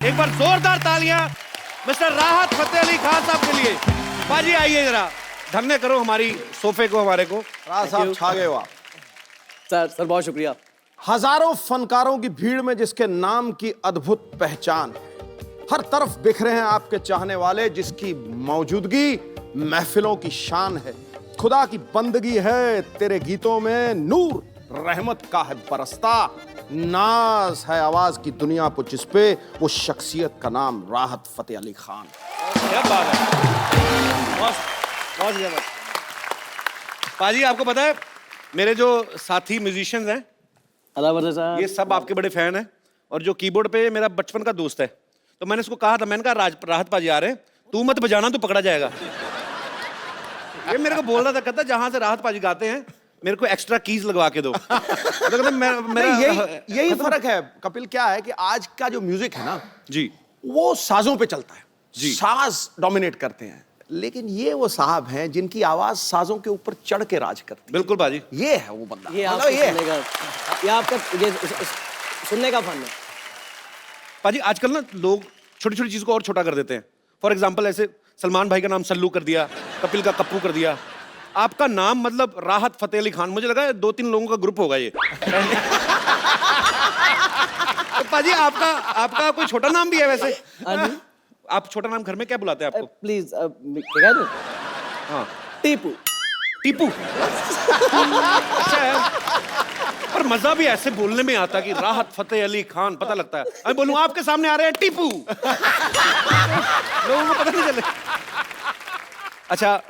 एक बार जोरदार तालियां मिस्टर राहत फतेह अली खान साहब के लिए। बाजी आइए जरा, धन्य करो हमारी सोफे को, हमारे को। राहत साहब छा गए हो आप। सर बहुत शुक्रिया। हजारों फनकारों की भीड़ में जिसके नाम की अद्भुत पहचान, हर तरफ बिखरे हैं आपके चाहने वाले, जिसकी मौजूदगी महफिलों की शान है। खुदा की बंदगी है तेरे गीतों में, नूर रहमत का है बरसता, नाज है आवाज की दुनिया को जिस पे, वो शख्सियत का नाम राहत फतेह अली खान। क्या बात है, बहुत ज्यादा। पाजी आपको पता है मेरे जो साथी म्यूजिशियंस हैं अल्लाह साहब, ये सब आपके बड़े फैन हैं, और जो कीबोर्ड पे मेरा बचपन का दोस्त है, तो मैंने उसको कहा था, मैंने कहा राहत पाजी आ रहे हैं, तू मत बजाना, तू पकड़ा जाएगा। ये मेरे को बोल रहा था, कहता जहां से राहत पाजी गाते हैं मेरे को एक्स्ट्रा कीज लगवा के दो। तो कहता मेरा यही फर्क है कपिल, क्या है कि आज का जो म्यूजिक है ना जी, वो साजों पे चलता है जी। साज डोमिनेट करते हैं, लेकिन ये वो साहब हैं जिनकी आवाज साजों के ऊपर चढ़ के राज करती है। बिल्कुल बाजी, ये है वो बंदा, ये मतलब आपका ये सुनने का, ये आपका ये सुनने का फन है। पाजी आजकल ना लोग छोटी छोटी चीज को और छोटा कर देते हैं। फॉर एग्जाम्पल ऐसे सलमान भाई का नाम सल्लू कर दिया, कपिल का कप्पू कर दिया, आपका नाम मतलब राहत फतेह अली खान, मुझे लगा 2-3 लोगों का ग्रुप होगा ये। तो पाजी आपका कोई छोटा नाम भी है वैसे? आप छोटा नाम घर में क्या बुलाते हैं आपको? प्लीज क्या दो? हाँ, टीपू। टीपू। अच्छा है, पर मजा भी ऐसे बोलने में आता कि राहत फतेह अली खान, पता लगता है। मैं बोलूं आपके सामने आ रहे हैं टीपू, लोगों को पता नहीं चले। अच्छा,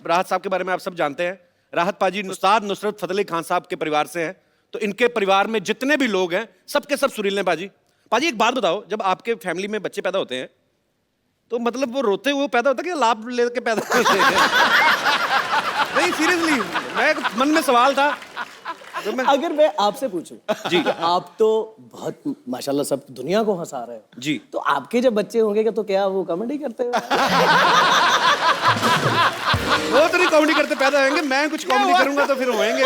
राहत साहब के बारे में आप सब जानते हैं। राहत पाजी उस्ताद नुसरत फतेह अली खान साहब के परिवार से हैं, तो इनके परिवार में जितने भी लोग हैं सबके सब सुरीले हैं। पाजी एक बात बताओ, जब आपके फैमिली में बच्चे पैदा होते हैं तो मतलब वो रोते हुए पैदा होता है कि लाभ लेके पैदा होते हैं? नहीं सीरियसली, मैं मन में सवाल था तो अगर मैं आपसे पूछूं जी, आप तो बहुत माशाल्लाह सब दुनिया को हंसा रहे हो जी, तो आपके जब बच्चे होंगे तो क्या वो कॉमेडी करते हो? वो तो नहीं कॉमेडी करते पैदा होंगे, मैं कुछ कॉमेडी करूंगा तो फिर होंगे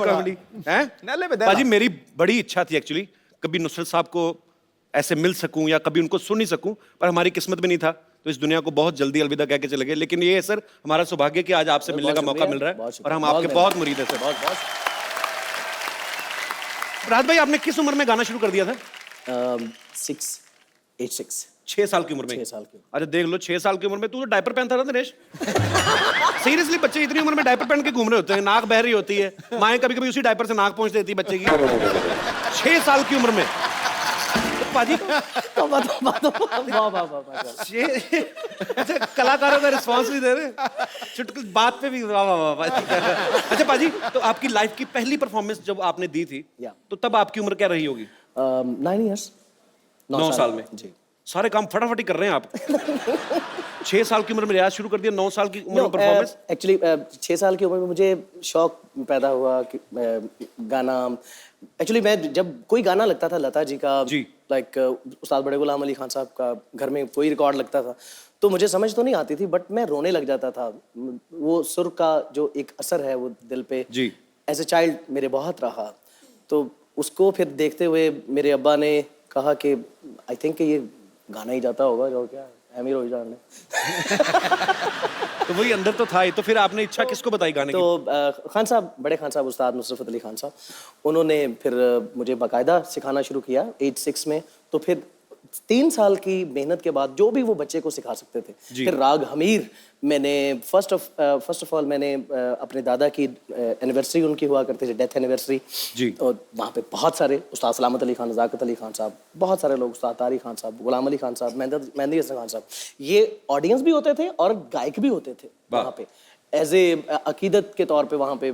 कॉमेडी हैं। पाजी मेरी बड़ी इच्छा थी एक्चुअली, कभी नुसरत साहब को ऐसे मिल सकूं या कभी उनको सुन नहीं सकूं, पर हमारी किस्मत में नहीं था, तो इस दुनिया को बहुत जल्दी अलविदा कह के चले गए। लेकिन ये है सर हमारा सौभाग्य कि आज आपसे मिलने का मौका मिल रहा है, और हम आपके बहुत मुरीद हैं सर। राहत भाई, आपने किस उम्र में गाना शुरू कर दिया था? 6 साल की उम्र में? 6 साल की। अरे देख लो, 6 साल की उम्र में तू तो डायपर पहनता था दिनेश। सीरियसली, बच्चे इतनी उम्र में डायपर पहन के घूम रहे होते हैं, नाक बह रही होती है, माएं कभी कभी उसी डायपर से नाक पहुंच देती है बच्चे की। 6 साल की उम्र में पाजी तो अच्छा, कलाकारों का रिस्पॉन्स नहीं दे रहे, चुटकुल बात पे भी वाह वाह वाह। अच्छा पाजी, तो आपकी लाइफ की पहली परफॉर्मेंस जब आपने दी थी तो तब आपकी उम्र क्या रही होगी? 9 years। 9 साल में जी। सारे काम फटाफट ही कर रहे हैं आप। 6 साल की उम्र में रियाज शुरू कर दिया, 9 साल की उम्र में परफॉर्मेंस। एक्चुअली 6 साल की उम्र में मुझे शौक पैदा हुआ कि गाना, एक्चुअली मैं जब कोई गाना लगता था लता जी का, जी, लाइक उस्ताद बड़े गुलाम अली खान साहब का, घर में कोई रिकॉर्ड लगता था तो मुझे समझ तो नहीं आती थी, बट मैं रोने लग जाता था। वो सुर का जो एक असर है वो दिल पे जी, एज ए चाइल्ड मेरे बहुत रहा। तो उसको फिर देखते हुए मेरे अब्बा ने कहा कि आई थिंक ये गाना ही जाता होगा, जो क्या एमी रोहिजान ने। तो वही अंदर तो था ही। तो फिर आपने इच्छा किसको बताई गाने की? तो खान साहब, बड़े खान साहब, उस्ताद नुसरत फतेह अली खान साहब, उन्होंने फिर मुझे बाकायदा सिखाना शुरू किया 8-6 में। तो फिर 3 साल की मेहनत के बाद जो भी वो बच्चे को सिखा सकते थे, फिर राग हमीर मैंने फर्स्ट ऑफ ऑल मैंने अपने दादा की एनिवर्सरी उनकी हुआ करती थी, डेथ एनिवर्सरी जी, और वहाँ पे बहुत सारे उस्ताद सलामत अली खान, नज़ाकत अली खान साहब, बहुत सारे लोग, उस्ताद तारी खान साहब, गुलाम अली खान साहब, मेहंदी हसन खान साहब, ये ऑडियंस भी होते थे और गायक भी होते थे वहाँ पे, एज ए अकीदत के तौर पे वहाँ पे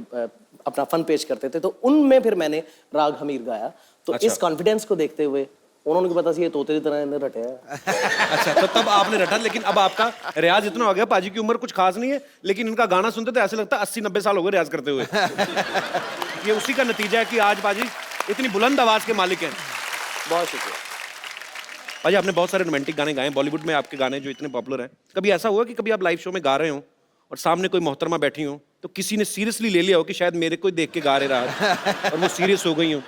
अपना फन पेश करते थे। तो उनमें फिर मैंने राग हमीर गाया। तो इस कॉन्फिडेंस को देखते हुए उन्होंने को पता सी ये तोते की तरह इन्हें रटे है। अच्छा, तो तब आपने रटा, लेकिन अब आपका रियाज इतना हो गया, पाजी की उम्र कुछ खास नहीं है, लेकिन इनका गाना सुनते तो ऐसे लगता है 80-90 साल हो गए रियाज करते हुए। ये उसी का नतीजा है कि आज पाजी इतनी बुलंद आवाज के मालिक हैं। बहुत शुक्रिया। पाजी, आपने बहुत सारे रोमांटिक गाने गाए, बॉलीवुड में आपके गाने जो इतने पॉपुलर हैं, कभी ऐसा हुआ कि कभी आप लाइव शो में गा रहे हो और सामने कोई मोहतरमा बैठी हो तो किसी ने सीरियसली ले लिया हो कि शायद मेरे को देख के गा रहे रहा और वो सीरियस हो गई हो?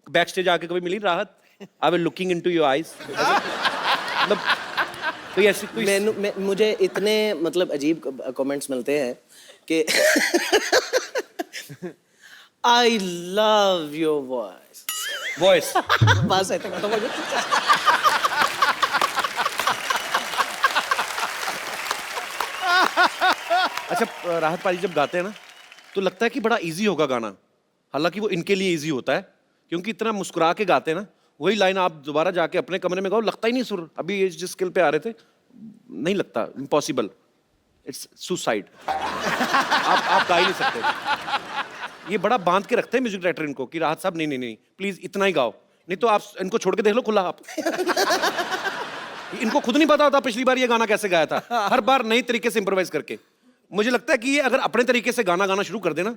बैक स्टेज आके कभी मिली राहत? I will looking into your eyes, मतलब कोई ऐसी कोई मुझे इतने मतलब अजीब कमेंट्स मिलते हैं कि I love your voice. Voice बस ऐसे खत्म हो गया। अच्छा राहत पाजी जब गाते हैं ना तो लगता है कि बड़ा इजी होगा गाना, हालांकि वो इनके लिए इजी होता है क्योंकि इतना मुस्कुरा के गाते हैं ना। वही लाइन आप दोबारा जाके अपने कमरे में गाओ, लगता ही नहीं सुर। अभी ये जिस स्किल पे आ रहे थे नहीं लगता, इम्पॉसिबल, इट्स सुसाइड। आप गा ही नहीं सकते। ये बड़ा बांध के रखते हैं म्यूजिक डायरेक्टर इनको कि राहत साहब नहीं नहीं नहीं प्लीज इतना ही गाओ, नहीं तो आप इनको छोड़ के देख लो खुला आप। इनको खुद नहीं पता होता पिछली बार ये गाना कैसे गाया था, हर बार नई तरीके से इंप्रोवाइज करके। मुझे लगता है कि ये अगर अपने तरीके से गाना गाना शुरू कर देना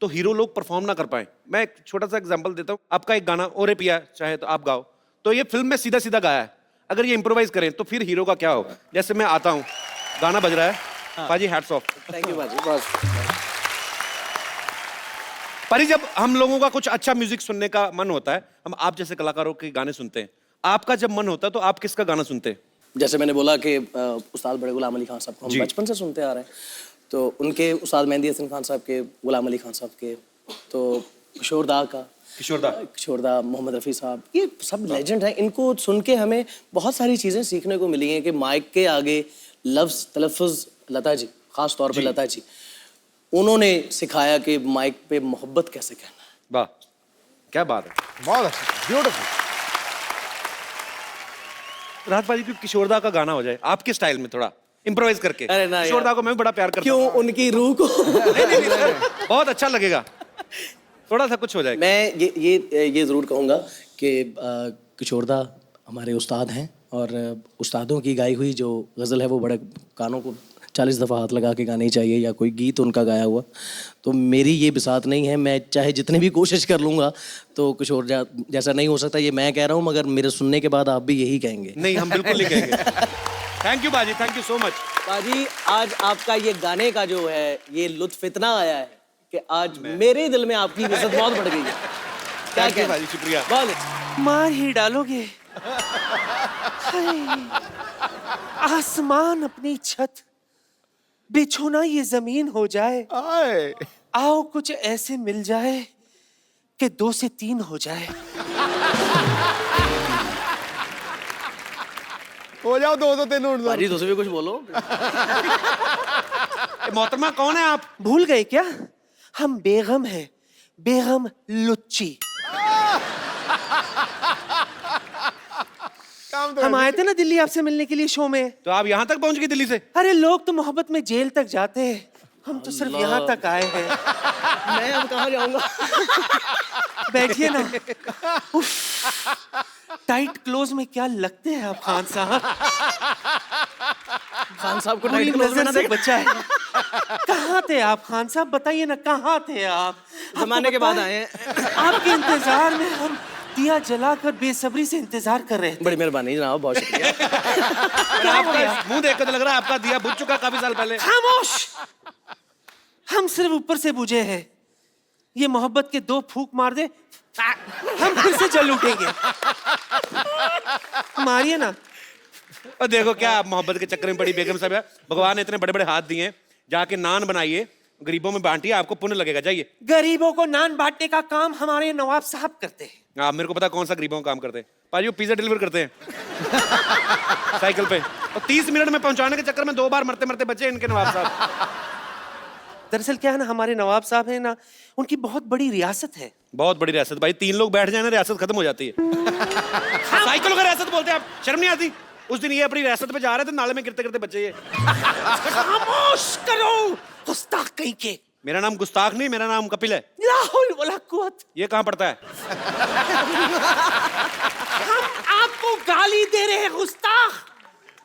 तो हीरो लोग परफॉर्म ना कर पाए। मैं एक छोटा सा एग्जांपल देता हूँ, आपका एक गाना ओरे पिया चाहे तो आप गाओ, तो ये फिल्म में सीधा सीधा गाया है, अगर ये इंप्रोवाइज करें तो फिर हीरो का क्या होगा। जैसे मैं आता हूँ, गाना बज रहा है, पाजी हैट्स ऑफ। थैंक यू बाजी, बस। पाजी जब हम लोगों का कुछ अच्छा म्यूजिक सुनने का मन होता है, हम आप जैसे कलाकारों के गाने सुनते हैं, आपका जब मन होता है तो आप किसका गाना सुनते हैं? जैसे मैंने बोला कि उस्ताद बड़े गुलाम अली खान साहब को हम बचपन से सुनते आ रहे हैं, तो उनके उस्ताद मेहंदी हसन खान साहब के, गुलाम अली खान साहब के, तो किशोरदा का, किशोरदा, मोहम्मद रफ़ी साहब, ये सब लेजेंड हैं। इनको सुन के हमें बहुत सारी चीज़ें सीखने को मिली हैं कि माइक के आगे लफ्ज़ तलफ़ुज़, लता जी ख़ास तौर पे लता जी, उन्होंने सिखाया कि माइक पे मोहब्बत कैसे कहना है। वाह क्या बात है, बहुत अच्छा, ब्यूटीफुल। राहत पाजी की किशोरदा का गाना हो जाए आपके स्टाइल में थोड़ा इम्प्रोवाइज करके। अरे ना किशोरदा को मैं भी बड़ा प्यार करता हूँ। क्यों उनकी रूह को नहीं, सर, बहुत अच्छा लगेगा, थोड़ा सा कुछ हो जाएगा। मैं ये ज़रूर कहूँगा कि किशोरदा हमारे उस्ताद हैं, और उस्तादों की गाई हुई जो गज़ल है वो बड़े कानों को 40 दफ़ा हाथ लगा के गानी चाहिए, या कोई गीत उनका गाया हुआ। तो मेरी ये बिसात नहीं है, मैं चाहे जितने भी कोशिश कर लूँगा तो किशोर जैसा नहीं हो सकता, ये मैं कह रहा हूँ, मगर मेरे सुनने के बाद आप भी यही कहेंगे। नहीं हम बिल्कुल नहीं कहेंगे। थैंक यू बाजी, थैंक यू सो मच। बाजी आज आपका ये गाने का जो है ये लुत्फ इतना आया है कि आज मेरे दिल में आपकी इज्जत बहुत बढ़ गई है। क्या Thank you बाजी, शुक्रिया। बहुत अच्छा। मार ही डालोगे। हाय, आसमान अपनी छत, बिछो ना ये जमीन हो जाए, आए, आओ कुछ ऐसे मिल जाए कि 2 से 3 हो जाए। हो जाओ 2 तो 3 उड़ जाओ। बाजी तुझसे भी कुछ बोलो। मोहतरमा कौन है आप? भूल गए क्या? हम बेगम हैं, बेगम लुच्ची। हम आए थे ना दिल्ली आपसे मिलने के लिए शो में। तो आप यहाँ तक पहुँच गए दिल्ली से? अरे लोग तो मोहब्बत में जेल तक जाते हैं, हम तो सिर्फ यहाँ तक आए हैं। मैं अब कहाँ जाऊंगा? बैठिए ना। उफ, टाइट क्लोज में क्या लगते हैं आप खान साहब। खान साहब को पूरी टाइट क्लोज में ना नजर से देख। बचा है। कहाँ थे आप खान साहब, बताइए ना कहाँ थे आप? जमाने के बाद आपको आए हैं। पता है, आपके इंतजार में हम दिया जलाकर बेसब्री से इंतजार कर रहे थे। बड़ी मेहरबानी जनाब, बहुत शुक्रिया। आपका मुंह देख कर तो लग रहा है आपका दिया बुझ चुका काफी साल पहले। खामोश, हम सिर्फ ऊपर से बुझे हैं। ये मोहब्बत के 2 फूंक मार दे, हम फिर से जल उठेंगे। मारिए ना। और देखो क्या आप मोहब्बत के चक्कर में पड़ी बेगम साहब। भगवान ने इतने बड़े बड़े हाथ दिए हैं, जाके नान बनाइए, गरीबों में बांटिए, आपको पुण्य लगेगा। जाइए। गरीबों को नान बांटने का काम हमारे नवाब साहब करते हैं। आप मेरे को पता कौन सा गरीबों का काम करते हैं। पाजी वो पिज्जा डिलीवर करते हैं साइकिल पे, और 30 मिनट में पहुंचाने के चक्कर में 2 बार मरते मरते बचे इनके नवाब साहब। दरअसल क्या है ना, हमारे नवाब साहब है ना, उनकी बहुत बड़ी रियासत है। बहुत बड़ी रियासत भाई, 3 लोग बैठ जाए ना रियासत खत्म हो जाती है। साइकिलों का रियासत बोलते हैं आप, शर्म नहीं आती? उस दिन ये अपनी रियासत पे जा रहे थे, नाले में गिरते गिरते बचे ये। खामोश करो, गुस्ताख कहीं के। मेरा नाम गुस्ताख नहीं, मेरा नाम कपिल है। ला हौल वला कुव्वत। ये कहाँ पड़ता है? हम आपको गाली दे रहे हैं गुस्ताख,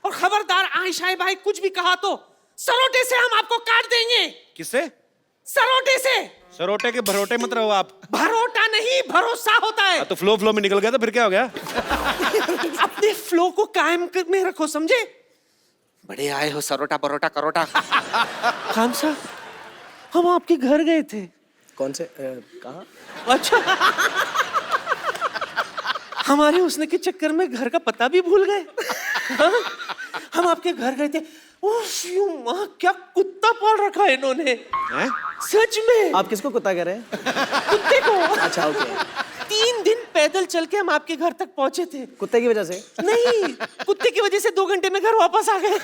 और खबरदार आयशा भाई कुछ भी कहा तो सरोटे से हम आपको काट देंगे। किससे? सरोटे से। सरोटे के भरोटे मत रहो आप। भरोटा नहीं, भरोसा होता है। तो फ्लो में निकल गया तो फिर क्या हो गया? अपने फ्लो को कायम में रखो, समझे? बड़े आए हो सरोटा परोटा करोटा। खान साहब, हम आपके घर गए थे। कौन से? कहाँ? अच्छा। हमारे उसने के चक्कर में घर का पता भी भूल गए। हाँ? हम आपके घर गए थे। उफ, यूं माँ, क्या कुत्ता पाल रखा है इन्होंने। हैं? सच में। आप किसको कुत्ता कह रहे हैं? कुत्ते को। अच्छा, ओके। 3 दिन पैदल चल के हम आपके घर तक पहुंचे थे। कुत्ते की वजह से? नहीं, कुत्ते की वजह से 2 घंटे में घर वापस आ गए।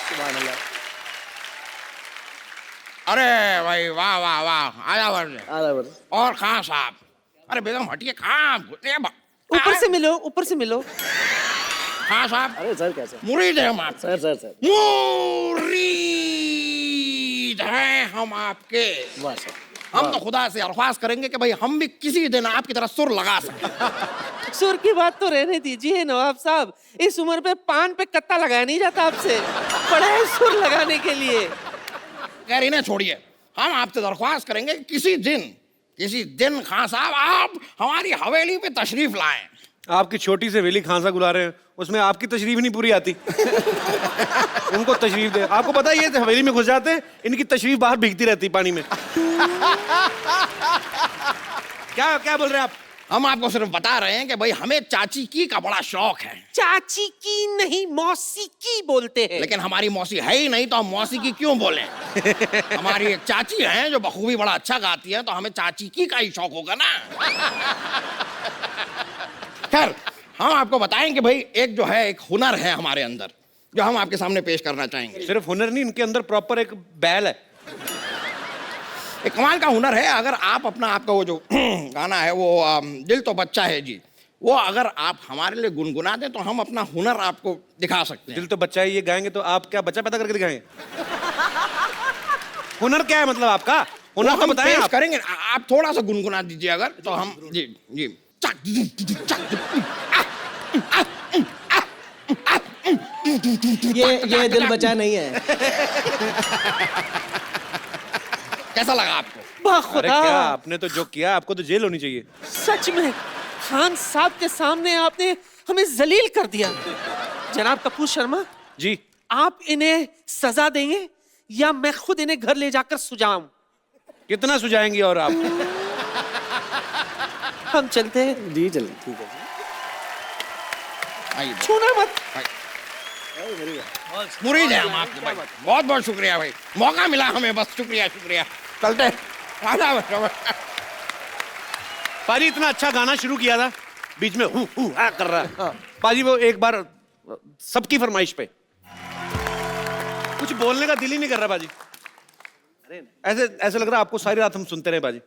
सुभान अल्लाह। अरे भाई वाह वाह वाह, आया वर्ष आधा वर्ष। और खान साहब। अरे बेगम हटिए, कहाँ ऊपर से मिलो, ऊपर से मिलो। खान साहब अरे सर कैसे? मुरीद है हम आपके, सर मुरीद हैं हम आपके। वाह सर। हम तो खुदा से अरख्वास्त करेंगे कि भाई हम भी किसी दिन आपकी तरह सुर लगा सकें। सुर की बात तो रहने दीजिए नवाब साहब, इस उम्र पे पान पे कत्ता लगाया नहीं जाता आपसे, पड़ा है सुर लगाने के लिए। खैर इन्हें छोड़िए, हम आपसे दरख्वास्त करेंगे कि किसी दिन खान साहब आप हमारी हवेली पे तशरीफ लाएं। आपकी छोटी से हवेली खांसा गुला रहे हैं, उसमें आपकी तशरीफ नहीं पूरी आती। उनको तशरीफ दे। आपको पता है ये हवेली में घुस जाते हैं, इनकी तशरीफ बाहर भीगती रहती पानी में। क्या क्या बोल रहे हैं आप? हम आपको सिर्फ बता रहे हैं कि भाई हमें चाची की का बड़ा शौक है। चाची की नहीं, मौसी की बोलते हैं। लेकिन हमारी मौसी है ही नहीं तो हम मौसी की क्यों बोलें? हमारी एक चाची है जो बखूबी बड़ा अच्छा गाती है, तो हमें चाची की का ही शौक होगा ना। खैर हम आपको बताएं कि भाई एक जो है, एक हुनर है हमारे अंदर जो हम आपके सामने पेश करना चाहेंगे। सिर्फ हुनर नहीं, इनके अंदर प्रॉपर एक बैल है। एक कमाल का हुनर है। अगर आप अपना आपका वो जो गाना है वो दिल तो बच्चा है जी, वो अगर आप हमारे लिए गुनगुना दें तो हम अपना हुनर आपको दिखा सकते हैं। दिल तो बच्चा है ये गाएंगे तो आप क्या बच्चा पैदा करके दिखाएंगे? हुनर क्या है मतलब आपका? हुनर तो हम बताएं पेश आप। करेंगे। आप थोड़ा सा गुनगुना दीजिए अगर, तो हम जी जी। ये दिल बचा नहीं है। कैसा लगा आपको? वाह अरे खुदा, क्या आपने तो जो किया, आपको तो जेल होनी चाहिए। सच में खान साहब के सामने आपने हमें जलील कर दिया। जनाब कपूर शर्मा जी, आप इन्हें सजा देंगे या मैं खुद इन्हें घर ले जाकर सुझाऊं? कितना सुझाएंगे और आप? हम चलते हैं। जी चलिए, ठीक है। आइए छूना मत। मुरीद है हम आपके भाई। बहुत बहुत शुक्रिया भाई, मौका मिला हमें, बस शुक्रिया शुक्रिया। चलते हैं। पाजी इतना अच्छा गाना शुरू किया था, बीच में हु हा कर रहा है। पाजी वो एक बार सबकी फरमाइश पे कुछ बोलने का दिल ही नहीं कर रहा पाजी। ऐसे ऐसे लग रहा है आपको सारी रात हम सुनते रहे पाजी।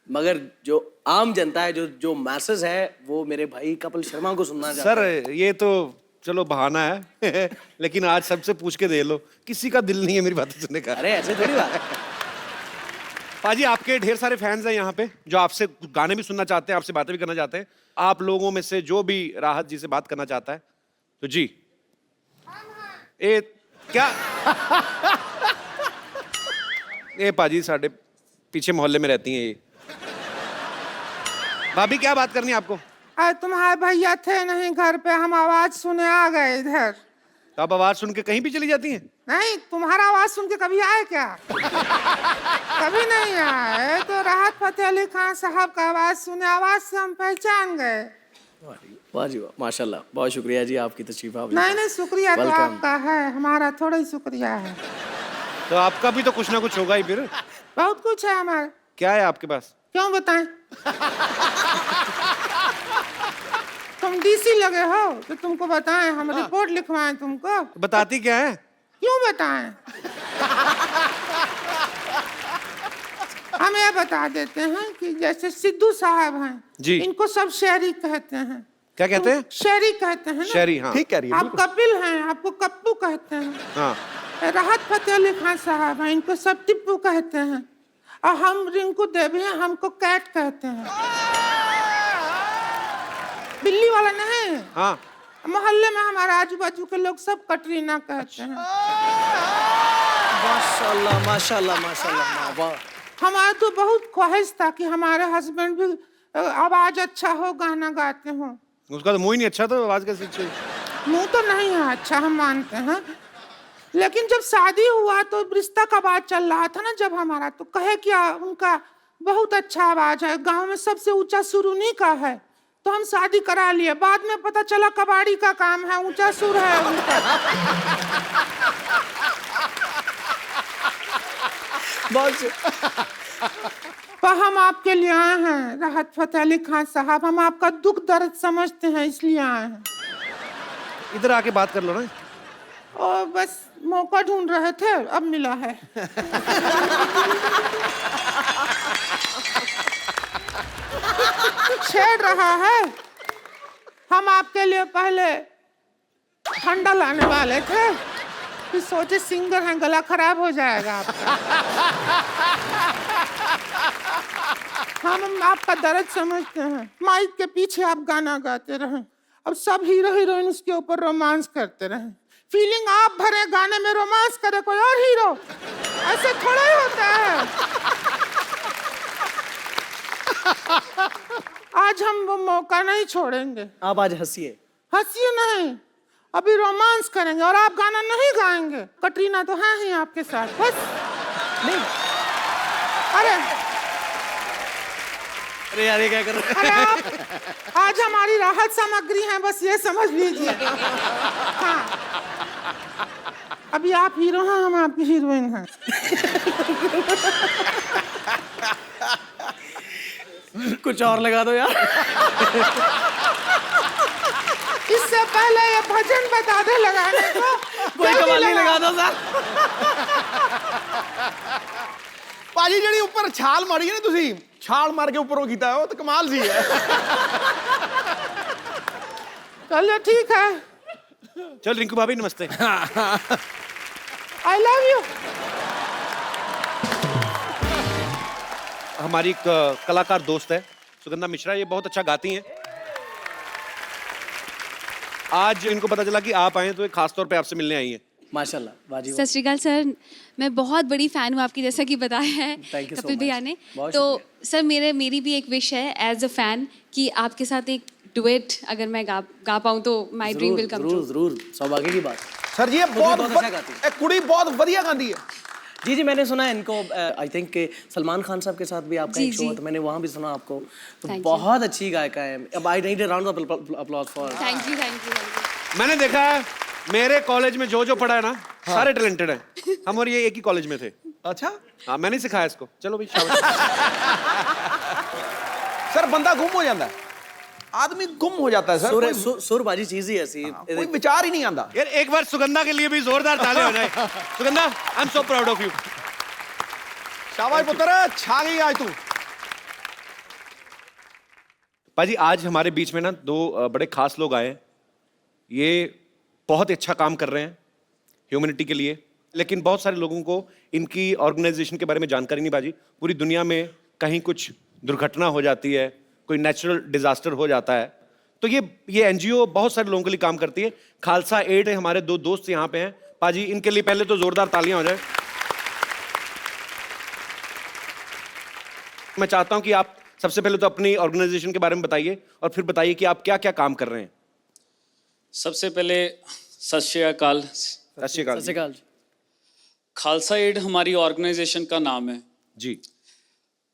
मगर जो आम जनता है, जो मैसेज है, वो मेरे भाई कपिल शर्मा को सुनना चाहता है। सर ये तो चलो बहाना है लेकिन आज सबसे पूछ के दे लो, किसी का दिल नहीं है मेरी बातें सुनने का। अरे ऐसे थोड़ी बात है। पाजी आपके ढेर सारे फैंस हैं यहाँ पे जो आपसे गाने भी सुनना चाहते हैं, आपसे बातें भी करना चाहते हैं। आप लोगों में से जो भी राहत जी से बात करना चाहता है तो जी। ए क्या ए पाजी साढ़े पीछे मोहल्ले में रहती हैं ये। भाभी क्या बात करनी है आपको? अरे तुम्हारे भैया थे नहीं घर पे, हम आवाज सुने आ गए इधर। तो आप आवाज सुन के कहीं भी चली जाती हैं? नहीं, तुम्हारा आवाज सुन के कभी आए क्या? कभी नहीं आए। तो राहत फतेह अली खान साहब का आवाज सुने, आवाज से हम पहचान गए। वाह जी वाह, माशाल्लाह, बहुत शुक्रिया जी आपकी तशरीफ आवरी। नहीं शुक्रिया तो Welcome। आपका है, हमारा थोड़ा ही शुक्रिया है। तो आपका भी तो कुछ ना कुछ होगा ही फिर। बहुत कुछ है हमारा। क्या है आपके पास? क्यों बताएं? तुम डीसी लगे हो तो तुमको बताएं, हम रिपोर्ट लिखवाएं तुमको? बताती क्या है? क्यों बताएं? हम ये बता देते हैं कि जैसे सिद्धू साहब हैं जी। इनको सब शेरी कहते हैं। क्या कहते हैं? शेरी कहते हैं ना? शेरी, हाँ। ठीक कह रही है, आप कपिल हैं, आपको कप्पू कहते हैं। हाँ। राहत फतेह अली खान साहब हैं, इनको सब टिप्पू कहते हैं। और हम रिंकू देवी हैं, हमको कैट कहते हैं। बिल्ली वाला नहीं। हाँ। मोहल्ले में हमारे आजू बाजू के लोग सब कटरीना कहते हैं। माशाल्लाह माशाल्लाह माशाल्लाह, वाह। हमारा तो बहुत ख्वाहिश था कि हमारे हस्बैंड भी आवाज अच्छा हो, गाना गाते हो। उसका तो मुंह ही नहीं अच्छा, तो आवाज कैसे अच्छी? मुंह तो नहीं है अच्छा, हम मानते हैं। लेकिन जब शादी हुआ तो रिश्ता का बात चल रहा था ना जब हमारा, तो कहे क्या उनका बहुत अच्छा आवाज है, गांव में सबसे ऊंचा सुर उन्हीं का है, तो हम शादी करा लिए। बाद में पता चला कबाड़ी का काम है, ऊंचा सुर है उनका। पर हम आपके लिए आए हैं राहत फतेह अली खान साहब, हम आपका दुख दर्द समझते हैं इसलिए आए हैं। इधर आके बात कर लो ना। और बस मौका ढूंढ रहे थे, अब मिला है। छेड़ रहा है। हम आपके लिए पहले ठंडा लाने वाले थे, फिर सोचे सिंगर हैं, गला खराब हो जाएगा आपका। हम आपका दर्द समझते हैं। माइक के पीछे आप गाना गाते रहे, अब सब हीरो हीरोइन उसके ऊपर रोमांस करते रहे। फीलिंग आप भरे गाने में रोमांस करे कोई और हीरो, ऐसे थोड़ा ही होता है। आज हम वो मौका नहीं छोड़ेंगे। आप आज हंसिए। हंसिए नहीं, अभी रोमांस करेंगे और आप गाना नहीं गाएंगे। कटरीना तो है ही आपके साथ, बस नहीं, अरे अरे यार ये क्या कर रहे अरे आप आज हमारी राहत सामग्री है, बस ये समझ लीजिए। हाँ, अभी आप हीरो हैं, हम आपकी हीरोइन हैं। कुछ और लगा दो यार। इससे पहले ये भजन बता दे लगाने को। कोई कवाली लगा दो सर। ਭਾਜੀ ਜਿਹੜੀ ਉੱਪਰ ਛਾਲ ਮਾਰੀ ਹੈ ਨਾ ਤੁਸੀਂ, ਛਾਲ ਮਾਰ ਕੇ ਉੱਪਰੋਂ ਕੀਤਾ ਉਹ ਤਾਂ ਕਮਾਲ ਸੀ ਹੈ। चलिए ठीक है, चल रिंकू भाभी नमस्ते। I love you. हमारी एक कलाकार दोस्त है सुगंधा मिश्रा, ये बहुत अच्छा गाती हैं। आज इनको पता चला कि आप आए तो ये खास तौर पे आपसे मिलने आई हैं। माशाल्लाह, वाजी सत श्री अकाल सर, मैं बहुत बड़ी फ़ैन हूँ आपकी, जैसा कि बताया है Thank you so Kapil much. भैया ने। बहुत तो सर मेरी भी एक विश है एज अ फ़ैन कि आपके साथ एक डुएट अगर मैं गा पाऊँ तो माई ड्रीम विल कम जरूर जरूर, सौभाग्य की बात। सर जी ये बहुत बहुत अच्छा गाती है। एक कुड़ी बहुत बढ़िया गाती है। जी जी, मैंने सुना है इनको, आई थिंक के सलमान खान साहब के साथ भी आपका जी, एक शो है, जी। तो मैंने वहाँ भी सुना आपको। तो Thank you. बहुत अच्छी गायिका है। अब I need a round of applause for. Thank you thank you thank you. मैंने देखा है मेरे कॉलेज में जो पढ़ा है ना, सारे टैलेंटेड हैं। हम और ये एक ही कॉलेज में थे। अच्छा हाँ, मैंने ही सिखाया इसको। चलो भाई शाबाश। सर बंदा गुम हो जाता है, आदमी गुम हो जाता है सर, सुर बाजी चीज ही ऐसी। कोई विचार ही नहीं आता। यार एक बार सुगंधा के लिए भी जोरदार ताली हो जाए। Sugandha, I am so proud of you. शाबाश पुत्र, छा गई आज तू। पाजी आज हमारे बीच में ना दो बड़े खास लोग आए हैं। ये बहुत अच्छा काम कर रहे हैं ह्यूमैनिटी के लिए, लेकिन बहुत सारे लोगों को इनकी ऑर्गेनाइजेशन के बारे में जानकारी नहीं बाजी। पूरी दुनिया में कहीं कुछ दुर्घटना हो जाती है, कोई नेचुरल डिजास्टर हो जाता है, तो ये एनजीओ बहुत सारे लोगों के लिए काम करती है। खालसा एड है, हमारे दो दोस्त यहाँ पे हैं। पाजी इनके लिए पहले तो जोरदार तालियां हो जाए। मैं चाहता हूं कि आप सबसे पहले तो अपनी ऑर्गेनाइजेशन के बारे में बताइए और फिर बताइए कि आप क्या क्या काम कर रहे हैं। सबसे पहले सत श्री अकाल। सत श्री अकाल। सत श्री अकाल। खालसा एड हमारी ऑर्गेनाइजेशन का नाम है जी।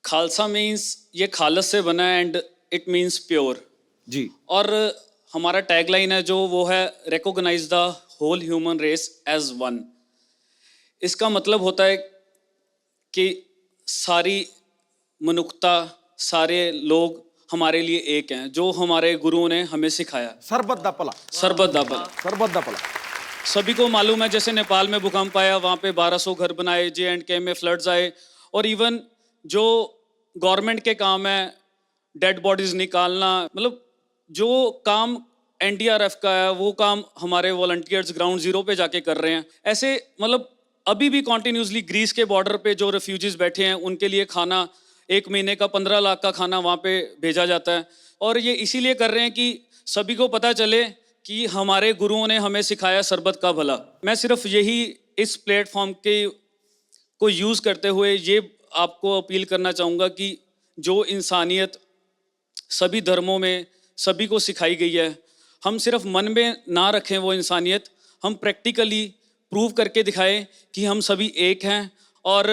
खालसा मीन्स ये खालस से बना है एंड इट मीन्स प्योर जी। और हमारा टैगलाइन है जो वो है recognise the whole human race as one. इसका मतलब होता है कि सारी मनुष्यता, सारे लोग हमारे लिए एक हैं, जो हमारे गुरुओं ने हमें सिखाया। सरबत दा भला, सरबत दा भला। सरबत दा भला। सभी को मालूम है, जैसे नेपाल में भूकंप आया, वहाँ पे 1200 घर बनाए, JNK में फ्लड्स आए, और इवन जो गवर्नमेंट के काम है डेड बॉडीज निकालना, मतलब जो काम NDRF का है वो काम हमारे वॉलंटियर्स ग्राउंड जीरो पे जाके कर रहे हैं। ऐसे मतलब अभी भी कॉन्टिन्यूसली ग्रीस के बॉर्डर पे जो रेफ्यूजीज बैठे हैं उनके लिए खाना, 1 महीने का 15 लाख का खाना वहाँ पे भेजा जाता है। और ये इसीलिए कर रहे हैं कि सभी को पता चले कि हमारे गुरुओं ने हमें सिखाया सरबत का भला। मैं सिर्फ यही इस प्लेटफॉर्म के को यूज़ करते हुए ये आपको अपील करना चाहूँगा कि जो इंसानियत सभी धर्मों में सभी को सिखाई गई है, हम सिर्फ मन में ना रखें वो इंसानियत, हम प्रैक्टिकली प्रूव करके दिखाए कि हम सभी एक हैं। और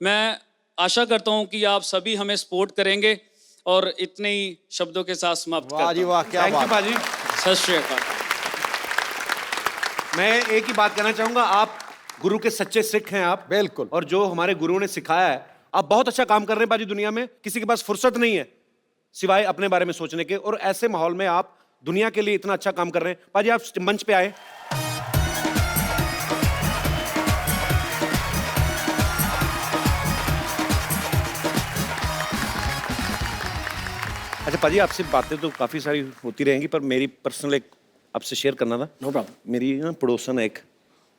मैं आशा करता हूं कि आप सभी हमें सपोर्ट करेंगे। और इतने ही शब्दों के साथ समाप्त वाह करता जी हूं। वाह, क्या थैंक यू बात। पाजी। सत श्री अकाल। मैं एक ही बात कहना चाहूंगा, आप गुरु के सच्चे सिख हैं आप। बिल्कुल। और जो हमारे गुरुओं ने सिखाया है, आप बहुत अच्छा काम कर रहे हैं पाजी। दुनिया में किसी के पास फुर्सत नहीं है सिवाय अपने बारे में सोचने के, और ऐसे माहौल में आप दुनिया के लिए इतना अच्छा काम कर रहे हैं। पाजी आप मंच पे आए। अच्छा पाजी, आपसे बातें तो काफी सारी होती रहेंगी, पर मेरी पर्सनल एक आपसे शेयर करना था। No problem. मेरी ना पड़ोसन है एक,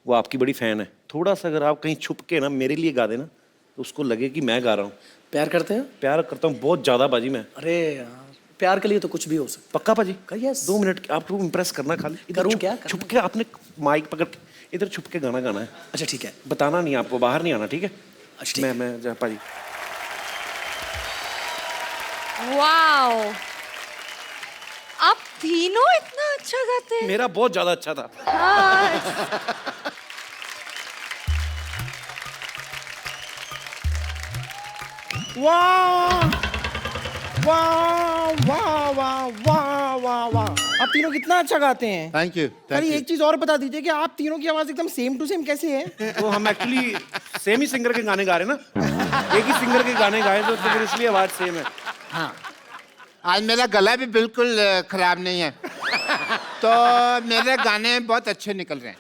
वो आपकी बड़ी फैन है। थोड़ा सा अगर आप कहीं छुप के ना मेरे लिए गा देना, तो उसको लगे कि मैं गा रहा हूँ। प्यार करते हैं? प्यार करता हूँ बहुत ज्यादा पाजी मैं। अरे यार, प्यार के लिए तो कुछ भी हो सकता पक्का पाजी? Yes. 2 मिनट आपको इम्प्रेस करना खाली। इधर करूं छुप- क्या? छुप के आपने माइक पकड़ के इधर छुप के गाना गाना है। है। अच्छा ठीक है। बताना नहीं आपको, बाहर नहीं आना, ठीक है? अच्छा ठीक है। मैं पाजी। वाओ, आप तीनों इतना अच्छा गाते हैं। मेरा बहुत ज्यादा अच्छा था। हाँ, वाह वाह वाह वाह वाह वाह वाह, आप तीनों कितना अच्छा गाते हैं। Thank you. अरे एक चीज और बता दीजिए कि आप तीनों की आवाज एकदम सेम टू सेम कैसे है। तो हम एक्चुअली सेम ही सिंगर के गाने गा रहे हैं ना, एक ही सिंगर के गाने गाए तो फिर इसलिए आवाज सेम है। हाँ, आज मेरा गला भी बिल्कुल खराब नहीं है, तो मेरे गाने बहुत अच्छे निकल रहे हैं।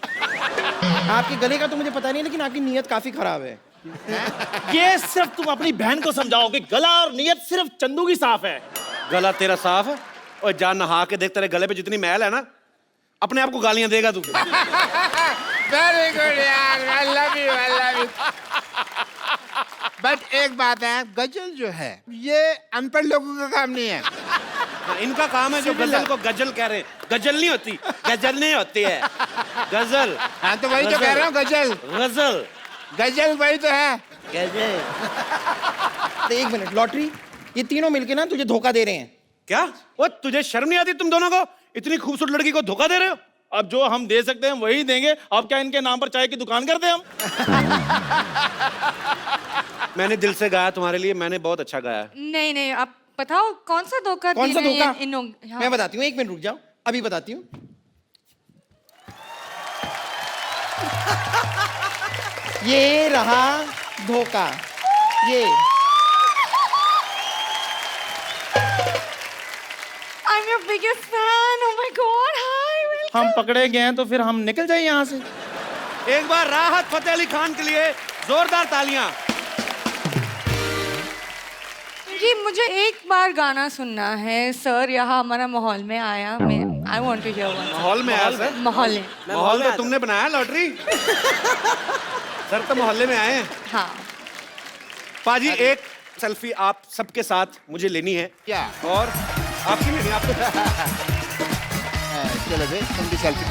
आपके गले का तो मुझे पता नहीं, लेकिन आपकी नीयत काफी खराब है। ये सिर्फ तुम अपनी बहन को समझाओ कि गला और नीयत सिर्फ चंदू की साफ है। गला तेरा साफ है, और जा नहा के देख, तेरे गले पे जितनी मैल है ना, अपने आप को गालियां देगा तू। वेरी गुड यार, आई लव यू। बट एक बात है, गजल जो है ये अनपढ़ लोगों का काम नहीं है। हाँ, इनका काम है जो गजल को गजल कह रहे हैं। गजल नहीं होती, गजल नहीं होती है, गजल। हाँ तो वही तो कह रहा हूँ, गजल गजल गजल वही तो है। गजल। तो एक मिनट, लॉटरी, ये तीनों मिलके ना तुझे धोखा दे रहे हैं। क्या? वो तुझे शर्म नहीं आती तुम दोनों को? इतनी खूबसूरत लड़की को धोखा दे रहे हो? अब जो हम दे सकते हैं वही देंगे। अब क्या इनके नाम पर चाय की दुकान कर दें हम? मैंने दिल से गाया तुम्हारे लिए, मैंने बहुत अच्छा गाया। नहीं नहीं, आप बताओ कौन सा धोखा कौन सा दे रहे हैं धोखा? इन लोग? हाँ। मैं बताती हूँ, एक मिनट रुक जाओ, अभी बताती हूँ। ये रहा धोखा, ये। I'm your biggest fan. Oh my God. Hi. Welcome. हम पकड़े गए हैं तो फिर हम निकल जाए यहाँ से। एक बार राहत फतेह अली खान के लिए जोरदार तालियां। जी मुझे एक बार गाना सुनना है सर, यहाँ हमारा माहौल में आया। मैं I want to hear one. माहौल में आया सर? माहौल में। माहौल तो तुमने बनाया लॉटरी। सर तो मोहल्ले में आए हैं। हाँ। पाजी एक सेल्फी आप सबके साथ मुझे लेनी है। क्या? और आपकी लेनी है, आपको। चलो भाई, तुम भी सेल्फी।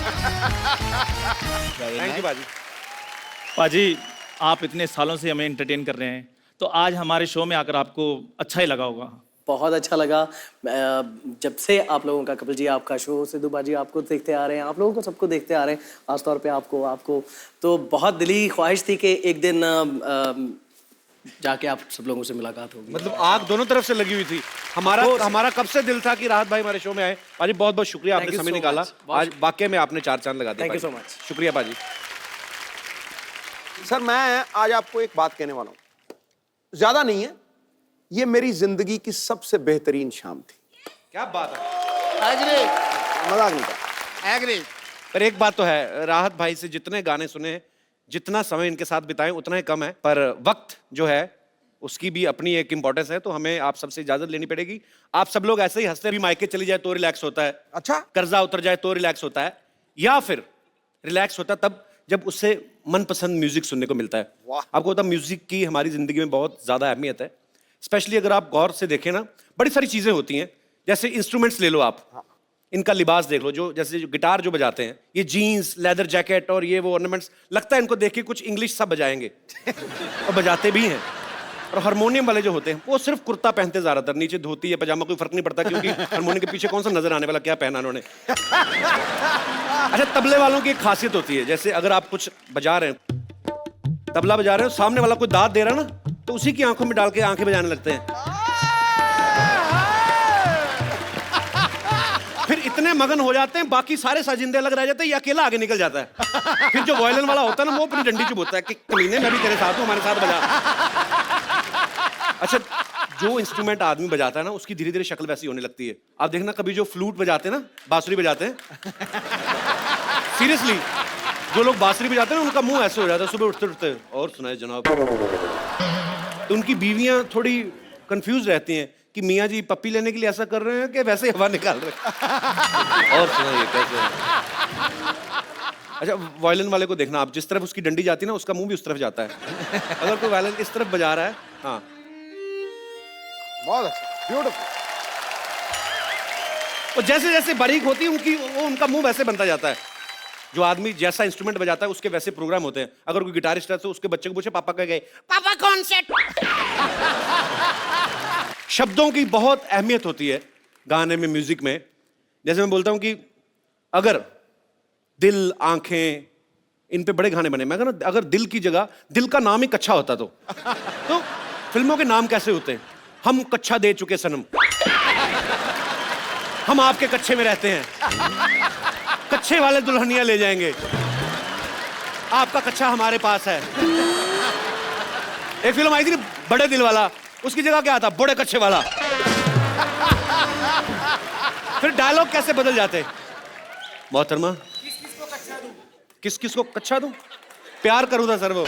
थैंक यू पाजी। पाजी, आप इतने सालों से हमें एंटरटेन कर रहे हैं, तो आज हमारे शो में आकर आपको अच्छा ही लगा होगा। बहुत अच्छा लगा। जब से आप लोगों का, कपिल जी आपका शो, सिद्धू बाजी आपको देखते आ रहे हैं, आप लोगों को सबको देखते आ रहे हैं, खासतौर पे आपको तो बहुत दिली ख्वाहिश थी कि एक दिन जाके आप सब लोगों से मुलाकात होगी। मतलब आग दोनों तरफ से लगी हुई थी। हमारा कब से दिल था कि राहत भाई हमारे शो में आए। पाजी बहुत बहुत शुक्रिया, Thank आपने you समय so निकाला। much. आज वाकई में आपने 4 चांद लगा दिए। Thank you पाजी। so much. शुक्रिया पाजी। सर मैं आज आपको एक बात कहने वाला हूं, ज्यादा नहीं है, ये मेरी जिंदगी की सबसे बेहतरीन शाम थी। क्या बात है। एग्री, मजाक नहीं कर। एग्री। पर एक बात तो है, राहत भाई से जितने गाने सुने, जितना समय इनके साथ बिताए उतना ही कम है। पर वक्त जो है उसकी भी अपनी एक इंपॉर्टेंस है, तो हमें आप सबसे इजाजत लेनी पड़ेगी। आप सब लोग ऐसे ही हंसते भी मायके चली जाए तो रिलैक्स होता है। अच्छा, कर्जा उतर जाए तो रिलैक्स होता है, या फिर रिलैक्स होता है तब जब उससे मनपसंद म्यूजिक सुनने को मिलता है। आपको पता, म्यूजिक की हमारी जिंदगी में बहुत ज्यादा अहमियत है। स्पेशली अगर आप गौर से देखें ना, बड़ी सारी चीजें होती हैं। जैसे इंस्ट्रूमेंट्स ले लो आप, इनका लिबास देख लो, जो जैसे जो गिटार जो बजाते हैं, ये जीन्स, लेदर जैकेट और ये वो ऑर्नामेंट्स, लगता है इनको देख के कुछ इंग्लिश सब बजाएंगे और बजाते भी हैं। और हारमोनियम वाले जो होते हैं वो सिर्फ कुर्ता पहनते ज्यादातर, नीचे धोती या पजामा कोई फर्क नहीं पड़ता, क्योंकि हारमोनियम के पीछे कौन सा नजर आने वाला क्या पहना उन्होंने। अच्छा, तबले वालों की एक खासियत होती है, जैसे अगर आप कुछ बजा रहे हैं, तबला बजा रहे हो, सामने वाला कोई दाद दे रहा है ना, तो उसी की आंखों में डाल के आंखें बजाने लगते हैं। फिर इतने मगन हो जाते हैं, बाकी सारे साजिंदे अलग रह जाते हैं, ये अकेला आगे निकल जाता है। फिर जो वायलिन वाला होता है ना, वो अपनी डंडी चुभोता है कि कमीने, मैं भी तेरे साथ हूं, हमारे साथ बजा। अच्छा, जो इंस्ट्रूमेंट आदमी बजाता है ना, उसकी धीरे धीरे शक्ल वैसी होने लगती है। आप देखना, कभी जो फ्लूट बजाते हैं ना, बांसुरी बजाते हैं, सीरियसली जो लोग बांसुरी बजाते हैं ना, उनका मुंह ऐसे हो जाता है सुबह उठते उठते, और सुनाए जनाब। तो उनकी बीवियां थोड़ी कंफ्यूज रहती हैं कि मियाँ जी पप्पी लेने के लिए ऐसा कर रहे हैं कि वैसे हवा निकाल रहे हैं। और सुनाइए कैसे है? अच्छा, वायलिन वाले को देखना आप, जिस तरफ उसकी डंडी जाती है ना, उसका मुंह भी उस तरफ जाता है। अगर कोई वायलिन इस तरफ बजा रहा है, हाँ, बहुत अच्छा, ब्यूटीफुल। और जैसे जैसे बारीक होती है उनका मुंह वैसे बनता जाता है। जो आदमी जैसा इंस्ट्रूमेंट बजाता है उसके वैसे प्रोग्राम होते हैं। अगर कोई गिटारिस्ट है तो उसके बच्चे को पूछे पापा कह गए, पापा कौन से। शब्दों की बहुत अहमियत होती है गाने में, म्यूजिक में। जैसे मैं बोलता हूं कि अगर दिल, आंखें, इन पे बड़े गाने बने, मैं कहना अगर दिल की जगह दिल का नाम ही कच्चा होता तो फिल्मों के नाम कैसे होते हैं? हम कच्चा दे चुके सनम, हम आपके कच्चे में रहते हैं, कच्चे वाले दुल्हनिया ले जाएंगे, आपका कच्चा हमारे पास है। एक फिल्म आई थी बड़े दिल वाला, उसकी जगह क्या आता? बड़े कच्चे वाला। फिर डायलॉग कैसे बदल जाते? मोहतरमा, किस किस को कच्चा दूं? प्यार करूं था सर वो।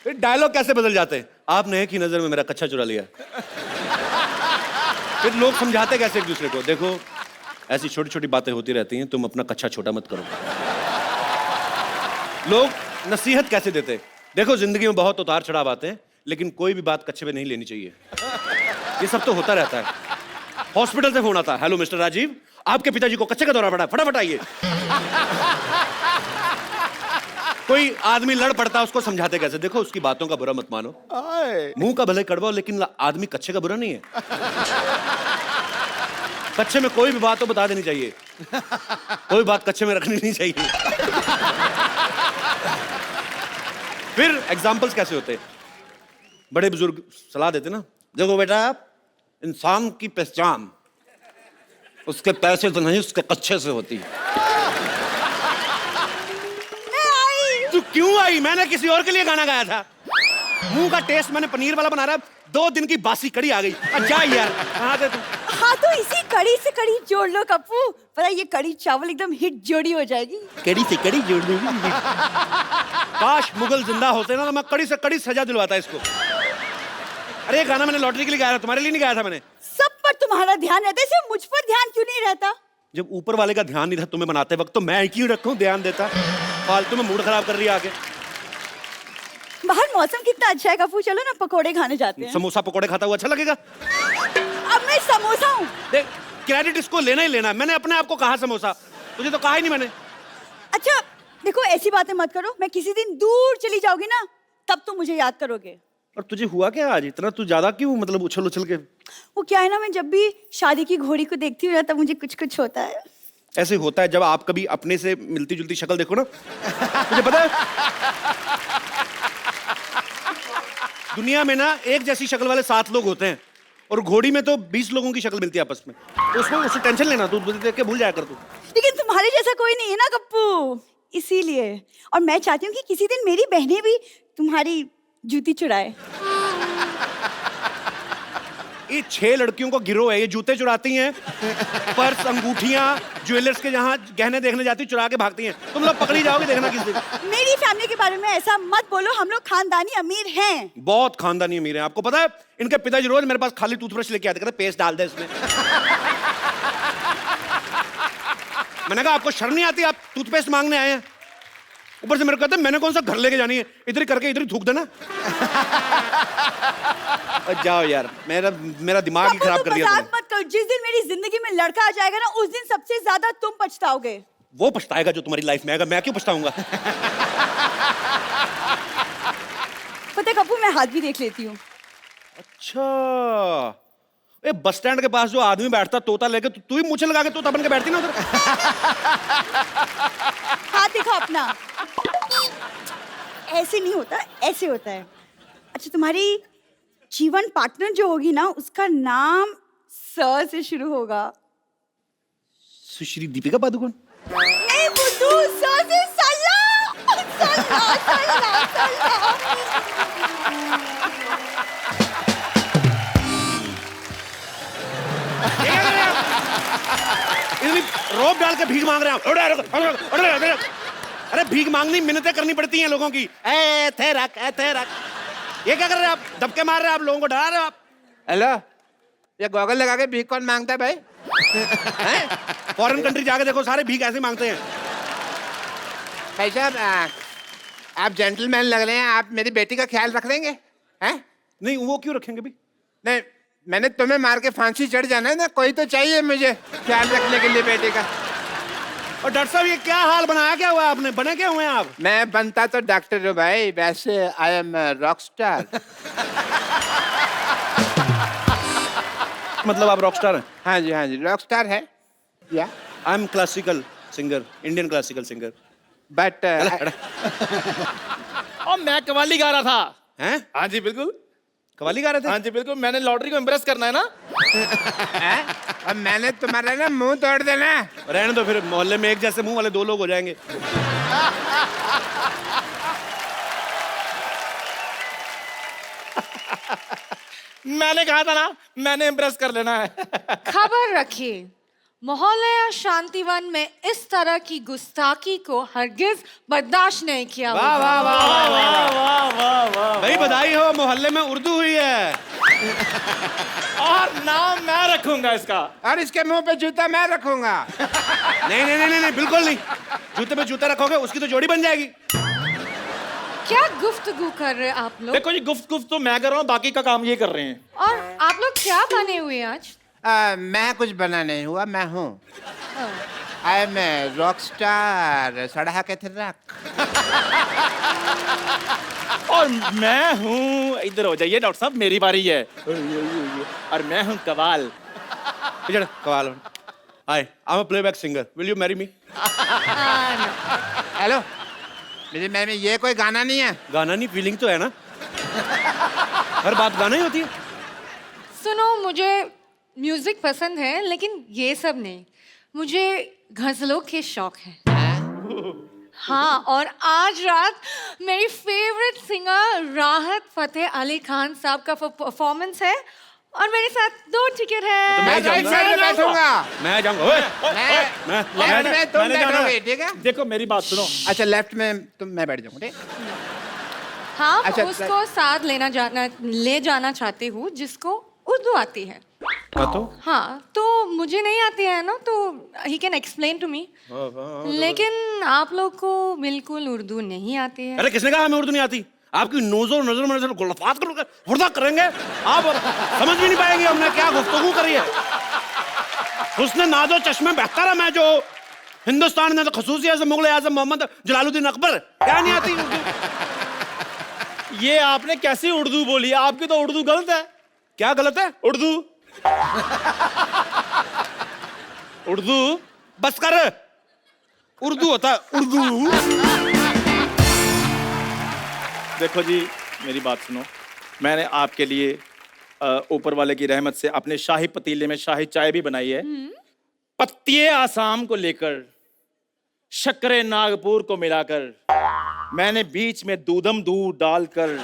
फिर डायलॉग कैसे बदल जाते? आपने की नजर में मेरा कच्चा चुरा लिया। फिर लोग समझाते कैसे एक दूसरे को, देखो ऐसी छोटी छोटी बातें होती रहती हैं, तुम अपना कच्चा छोटा मत करो। लोग नसीहत कैसे देते? देखो जिंदगी में बहुत उतार चढ़ाव आते हैं, लेकिन कोई भी बात कच्चे में नहीं लेनी चाहिए। ये सब तो होता रहता है। हॉस्पिटल से फोन आता, हेलो मिस्टर राजीव, आपके पिताजी को कच्चे का दौरा पड़ा, फटाफट आइए। कोई आदमी लड़ पड़ता है, उसको समझाते कैसे? देखो उसकी बातों का बुरा मत मानो, मुंह का भले कड़वा, लेकिन आदमी कच्चे का बुरा नहीं है। कच्चे में कोई भी बात तो बता देनी चाहिए, कोई बात कच्चे में रखनी नहीं चाहिए। फिर एग्जाम्पल्स कैसे होते? बड़े बुजुर्ग सलाह देते ना, देखो बेटा, इंसान की पहचान उसके पैसे से नहीं, उसके कच्चे से होती है। तू क्यों आई? मैंने किसी और के लिए गाना गाया था। मुंह का टेस्ट मैंने पनीर वाला बना रहा, 2 दिन की बासी कड़ी आ गई। जा यार, कहाँ थे तुम? हाँ तो इसी कड़ी से कड़ी जोड़ लो कप्पू, पता ये कड़ी चावल एकदम हिट जोड़ी हो जाएगी। कड़ी से कड़ी जोड़ दूंगी। काश मुगल जिंदा होते ना, तो मैं कड़ी से कड़ी सजा दिलवाता इसको। अरे ये गाना मैंने लॉटरी के लिए गाया था, तुम्हारे लिए नहीं गाया था मैंने। सब पर तुम्हारा ध्यान रहता है, सिर्फ मुझ पर ध्यान क्यों नहीं रहता? जब ऊपर वाले का ध्यान नहीं था तुम्हें बनाते वक्त, तो मैं क्यों रखूं ध्यान देता? फालतू में मूड खराब कर रही है आगे। बाहर मौसम कितना अच्छा है कप्पू, चलो ना पकोड़े खाने जाते हैं। समोसा पकोड़े खाता हुआ अच्छा लगेगा? अब मैं समोसा हूँ। देख, क्रेडिट इसको लेना ही लेना। मैंने अपने आप को कहा समोसा, तुझे तो कहा ही नहीं मैंने। अच्छा देखो, ऐसी बातें मत करो, मैं किसी दिन दूर चली जाऊंगी ना, तब तुम मुझे याद करोगे। और तुझे हुआ क्या आज इतना? तू ज्यादा क्यों मतलब उछल उछल के? वो क्या है ना, मैं जब भी शादी की घोड़ी को देखती हूँ ना, तब मुझे कुछ कुछ होता है। ऐसे होता है जब आप कभी अपने से मिलती जुलती शक्ल देखो ना। मुझे पता है दुनिया में ना एक जैसी शक्ल वाले 7 लोग होते हैं, और घोड़ी में तो 20 लोगों की शक्ल मिलती है आपस में। तो उसमें उससे टेंशन लेना, तू देख के भूल जाया कर तू। लेकिन तुम्हारे जैसा कोई नहीं है ना कप्पू, इसीलिए। और मैं चाहती हूँ कि किसी दिन मेरी बहनें भी तुम्हारी जूती चुराए। ये 6 लड़कियों को गिरोह है, ये जूते चुराती हैं, पर्स, अंगूठियां, ज्वेलर्स के जहां गहने देखने जाती चुरा के भागती हैं। तुम लोग पकड़ी जाओगे, देखना किस दिन। मेरी फैमिली के बारे में ऐसा मत बोलो, हम लोग खानदानी अमीर हैं। बहुत खानदानी अमीर हैं। आपको पता है इनके पिताजी रोज मेरे पास खाली टूथब्रश लेके आते, कहते पेस्ट डाल दे इसमें। मैंने कहा आपको शर्म नहीं आती, आप टूथपेस्ट मांगने आए हैं? ऊपर से मेरे को कहते मैंने कौन सा घर लेके जानी है, इधर ही करके इधर ही थूक देना। जाओ यार, मेरा दिमाग ही खराब कर दिया तुमने। मत करो, जिस दिन मेरी जिंदगी में लड़का आ जाएगा ना, उस दिन सबसे ज्यादा तुम पछताओगे। वो पछताएगा जो तुम्हारी लाइफ में आएगा, मैं क्यों पछताऊंगा? कप्पू मैं हाथ भी देख लेती हूँ। अच्छा, ए बस स्टैंड के पास जो आदमी बैठता तोता लेके, तू ही मुझे लगा के तोता बन के बैठती ना उधर। हाथ दिखा अपना। ऐसे नहीं होता, ऐसे होता है। अच्छा, तुम्हारी जीवन पार्टनर जो होगी ना, उसका नाम स से शुरू होगा। सुश्री दीपिका पादुकोण। नहीं बुद्धू, स से सल्ला। सल्ला, सल्ला, सल्ला। रोब डाल के भीख मांग रहे हैं। अरे भीख मांगनी मिन्नतें करनी पड़ती हैं लोगों की। ए थे रख, ए थे रख। ये क्या कर रहे हैं आप? धक्के मार रहे हैं आप, लोगों को डरा रहे हो आप। हेलो, ये गॉगल लगा के भीख कौन मांगता है भाई? फॉरेन कंट्री जाके देखो, सारे भीख ऐसे मांगते हैं। भाई साहब, आप जेंटलमैन लग रहे हैं, आप मेरी बेटी का ख्याल रख लेंगे? हैं? नहीं, वो क्यों रखेंगे भी? नहीं, मैंने तुम्हें मार के फांसी चढ़ जाना है ना, कोई तो चाहिए मुझे ख्याल रखने के लिए बेटे का। और डॉक्टर साहब, ये क्या हाल बनाया, क्या हुआ आपने? बने क्या हुए हैं आप? मैं बनता तो डॉक्टर हूँ भाई, वैसे आई एम रॉक स्टार। मतलब आप रॉक स्टार हैं? हाँ जी, हाँ जी, रॉक स्टार है। या I am classical singer, Indian classical singer. But और मैं कव्वाली गा रहा था। हैं? हाँ जी बिल्कुल, कव्वाली गा रहे थे? हाँ जी बिल्कुल, मैंने लॉटरी को इम्प्रेस करना है ना। अब मैंने तुम्हारा ना मुंह तोड़ देना। रहने दो, फिर मोहल्ले में एक जैसे मुंह वाले 2 लोग हो जाएंगे। मैंने कहा था ना, मैंने इम्प्रेस कर लेना है। खबर रखिए, मोहल्ला शांतिवन में इस तरह की गुस्ताखी को हरगिज बर्दाश्त नहीं किया वाह होगा। वाह वाह वाह वाह वाह वाह वाह, भाई बधाई हो, मोहल्ले में उर्दू हुई है। और नाम मैं रखूंगा इसका। और इसके मुंह पे जूता मैं रखूंगा। नहीं नहीं नहीं नहीं, बिल्कुल नहीं। जूते पे जूता रखोगे, उसकी तो जोड़ी बन जाएगी। क्या गुफ्तगू कर रहे हैं आप लोग? देखो जी, गुफ्त तो मैं कर रहा हूँ, बाकी का काम ये कर रहे हैं। और आप लोग क्या बने हुए हैं आज? मैं कुछ बना नहीं हुआ, मैं हूँ आई एम रॉक स्टार सड़ा के थे रख। और मैं हूँ, इधर हो जाइए डॉक्टर साहब, मेरी बारी है। और मैं हूँ Kawal. Kawal. Hi, I am a playback singer, will you marry me? Hello, मेरी मैम, ये कोई गाना नहीं है। गाना नहीं, फीलिंग तो है ना। हर बात गाना ही होती है। सुनो, मुझे म्यूजिक पसंद है, लेकिन ये सब नहीं। मुझे गजलों के शौक है। हाँ, और आज रात मेरी फेवरेट सिंगर राहत फतेह अली खान साहब का परफॉर्मेंस है, और मेरे साथ 2 टिकट है। तो मैं राइट साइड में बैठूंगा। मैं जाऊंगा। ओए, लेफ्ट में तुम बैठोगे, ठीक है? देखो मेरी बात सुनो। अच्छा, लेफ्ट में मैं बैठ जाऊंगा, ठीक? हाँ, अच्छा, उसको साथ ले जाना चाहती हूँ जिसको उर्दू आती है। हाँ, तो मुझे नहीं आती है ना, तो he can explain to me. लेकिन आप लोग को बिल्कुल उर्दू नहीं आती है। अरे किसने कहा हमें उर्दू नहीं आती? आपकी नजर में गुलफात करेंगे आप, समझ भी नहीं पाएंगे हमने क्या गुफ्तगू करी है। उसने नादो चश्मे बेहतर मैं जो हिंदुस्तान में तो खसूसी आज़म मुगल आज़म मोहम्मद जलालुद्दीन अकबर, क्या नहीं आती उर्दू? ये आपने कैसी उर्दू बोली? आपकी तो उर्दू गलत है। क्या गलत है? उर्दू उर्दू बस कर, उर्दू होता है उर्दू। देखो जी, मेरी बात सुनो। मैंने आपके लिए ऊपर वाले की रहमत से अपने शाही पतीले में शाही चाय भी बनाई है। पत्तिये आसाम को लेकर, शक्करे नागपुर को मिलाकर, मैंने बीच में दूधम दूध डालकर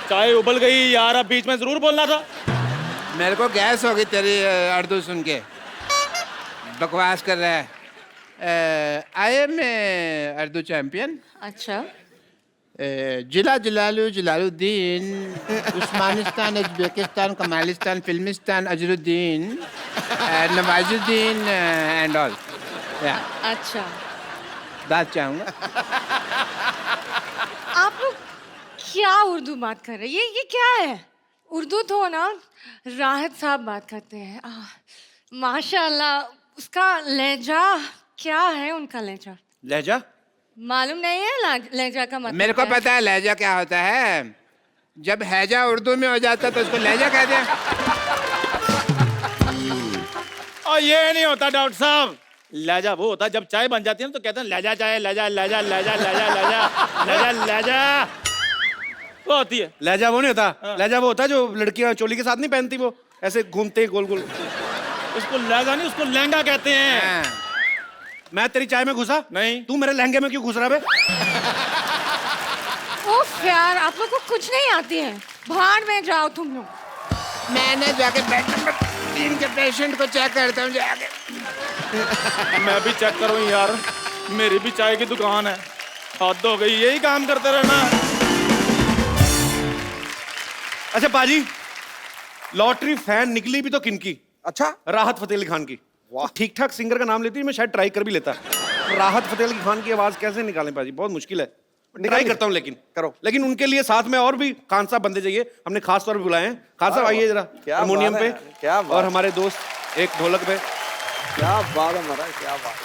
चाय उबल गई यार। अब बीच में जरूर बोलना था। मेरे को गैस होगी तेरी उर्दू सुन के। बकवास कर रहा है। I am Urdu champion. अच्छा, जिला Jalaluddin, Usmanistan, Uzbekistan, Kamalistan, Filmistan, Azharuddin, Nawazuddin and all. अच्छा, दाद चाहूंगा। आप लोग क्या उर्दू बात कर रहे हैं? ये क्या है? उर्दू तो ना राहत साहब बात करते हैं। माशाल्लाह, उसका लहजा क्या है? उनका लहजा लहजा मालूम नहीं है लहजा का मतलब मेरे को क्या है? पता है लहजा क्या होता है। जब हैजा उर्दू में हो जाता है तो उसको लहजा कहते हैं। और ये नहीं होता डॉक्टर साहब, लहजा वो होता है जब चाय बन जाती है ना तो कहते हैं लहजा चाय, लहजा लहजा लहजा लहजा लहजा लहजा लहजा, वो होती है। लहजा वो नहीं होता, लहजा वो होता है जो लड़कियां चोली के साथ नहीं पहनती, वो ऐसे घूमते गोल गोल। उसको लहजा नहीं, उसको लहंगा कहते हैं। मैं तेरी चाय में घुसा? नहीं। तू मेरे लहंगे में क्यों घुस रहा बे? उफ यार, आप लोग को कुछ नहीं आती है, बाहर में जाओ तुम लोग। मैंने जाके बेड नंबर 3 के पेशेंट को चेक करता हूँ जाके। मैं भी चेक करूँ यार, मेरी भी चाय की दुकान है। हद हो गई, यही काम करते रहना। अच्छा पाजी, लॉटरी फैन निकली भी तो किनकी? अच्छा, राहत फतेह अली खान की। ठीक ठाक सिंगर का नाम लेती मैं शायद ट्राई कर भी लेता। राहत फतेह अली खान की आवाज कैसे निकालें पाजी, बहुत मुश्किल है। ट्राई करता हूँ लेकिन करो। लेकिन उनके लिए साथ में और भी खान साहब बंदे चाहिए, हमने खास तौर पे बुलाए हैं। खान साहब आइए जरा हारमोनियम पे, क्या बात और हमारे दोस्त एक ढोलक पे। क्या बात है महाराज, क्या बात।